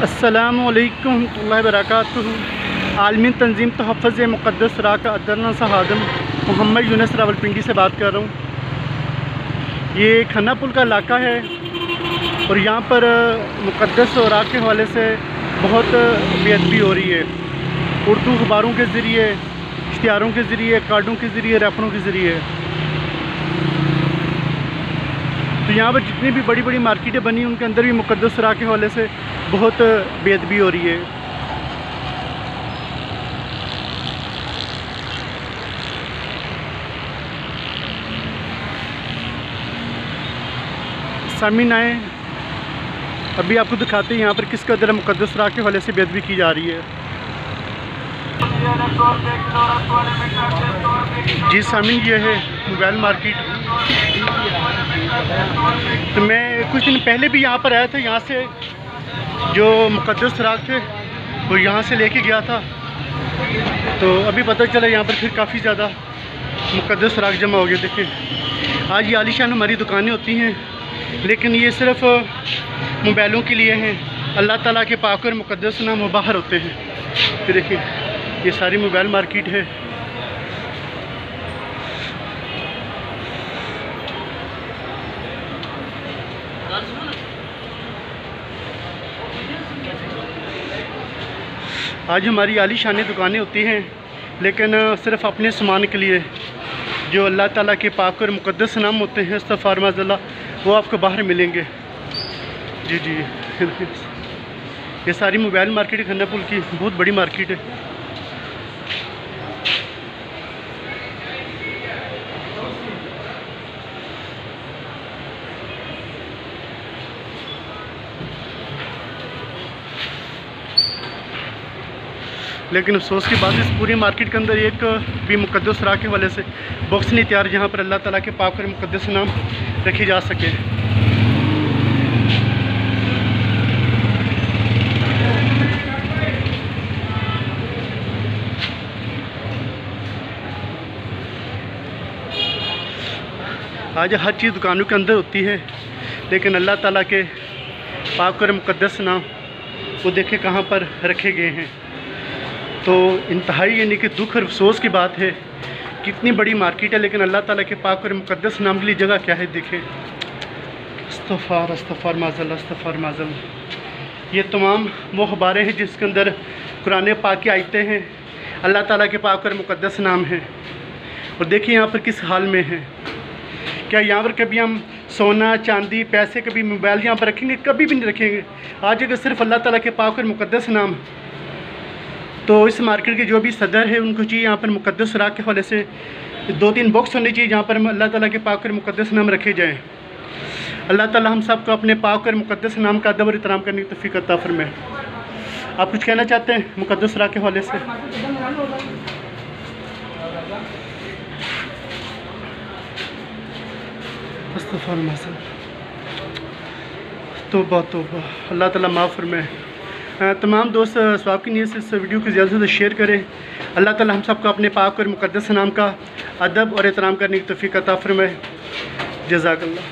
अस्सलामुअलैकुम वरहमतुल्लाहि वबरकातुहू। आलमी तंजीम तहफ़्फ़ुज़ मुक़द्दस राका अदरना सहादम मोहम्मद यूनुस रावलपिंडी से बात कर रहा हूँ। ये खन्ना पुल का इलाका है और यहाँ पर मुक़द्दस राक के हवाले से बहुत बेअदबी हो रही है। उर्दू अखबारों के ज़रिए, इश्तिहारों के ज़रिए, कार्डों के ज़रिए, रैपरों के ज़रिए। तो यहाँ पर जितनी भी बड़ी बड़ी मार्केटें बनी उनके अंदर भी मुक़द्दस राक के हवाले से बहुत बेअदबी हो रही है। सामीन आए, अभी आपको दिखाते हैं यहाँ पर किस कदर मुक़द्दस राक के हवाले से बेअदबी की जा रही है। जी सामीन, ये है मोबाइल मार्केट। तो मैं कुछ दिन पहले भी यहाँ पर आया था। यहाँ से जो मुक़द्दस राक थे वो यहाँ से लेके गया था। तो अभी पता चला यहाँ पर फिर काफ़ी ज़्यादा मुक़द्दस राक जमा हो गए। देखिए, आज ये आलीशान हमारी दुकानें होती हैं, लेकिन ये सिर्फ़ मोबाइलों के लिए हैं। अल्लाह ताला के पाक और मुक़द्दस नाम मुबाहर होते हैं। तो देखिए, ये सारी मोबाइल मार्केट है। आज हमारी आलीशान दुकानें होती हैं, लेकिन सिर्फ़ अपने सामान के लिए। जो अल्लाह ताला के पाक और मुक़द्दस नाम होते हैं, इस्तग़फ़ार माज़ल्लाह, वो आपको बाहर मिलेंगे। जी जी, ये सारी मोबाइल मार्केट खन्ना पुल की बहुत बड़ी मार्केट है। लेकिन अफसोस की बात, इस पूरी मार्केट के अंदर एक भी मुक़द्दस राक के हवाले से बॉक्स नहीं तैयार जहाँ पर अल्लाह ताला के पाक और मुक़द्दस नाम रखे जा सके। आज हर चीज़ दुकानों के अंदर होती है, लेकिन अल्लाह ताला के पाक और मुक़द्दस नाम वो देखे कहाँ पर रखे गए हैं। तो इंतहाई यानी कि दुख और अफसोस की बात है। कितनी बड़ी मार्केट है, लेकिन अल्लाह ताला के पाक और मुक़द्दस नाम के लिए जगह क्या है। देखें, इस्तग़फ़ार इस्तग़फ़ार माज़ल्लाह, इस्तग़फ़ार माज़ल्लाह। ये तमाम वो अखबारें हैं जिसके अंदर कुरान पाक की आयतें हैं, अल्लाह ताला के पाक और मुक़द्दस नाम हैं। और देखिए यहाँ पर किस हाल में है। क्या यहाँ पर कभी हम सोना चांदी पैसे, कभी मोबाइल यहाँ पर रखेंगे? कभी भी नहीं रखेंगे। आज अगर सिर्फ अल्लाह ताला के पाक और मुक़द्दस नाम, तो इस मार्केट के जो भी सदर है उनको चाहिए यहाँ पर मुक़द्दस राक के हवाले से 2-3 बॉक्स होने चाहिए जहाँ पर अल्लाह ताला के पाक और मुक़द्दस नाम रखे जाएँ। अल्लाह ताला हम सब को अपने पाक और मुक़द्दस नाम का अदब और एहतराम करने की तौफ़ीक़ अता फ़रमाए। आप कुछ कहना चाहते हैं मुक़द्दस राक के हवाले से? तौबा तौबा, अल्लाह ताला माफ़ फरमाए। तमाम दोस्त सवाब की नीयत से इस वीडियो को ज़्यादा से ज़्यादा शेयर करें। अल्लाह ताला हम सबको अपने पाक और मुक़द्दस नाम का अदब और एहतराम करने की तौफ़ीक़ अता फ़रमाए। जज़ाकल्लाह।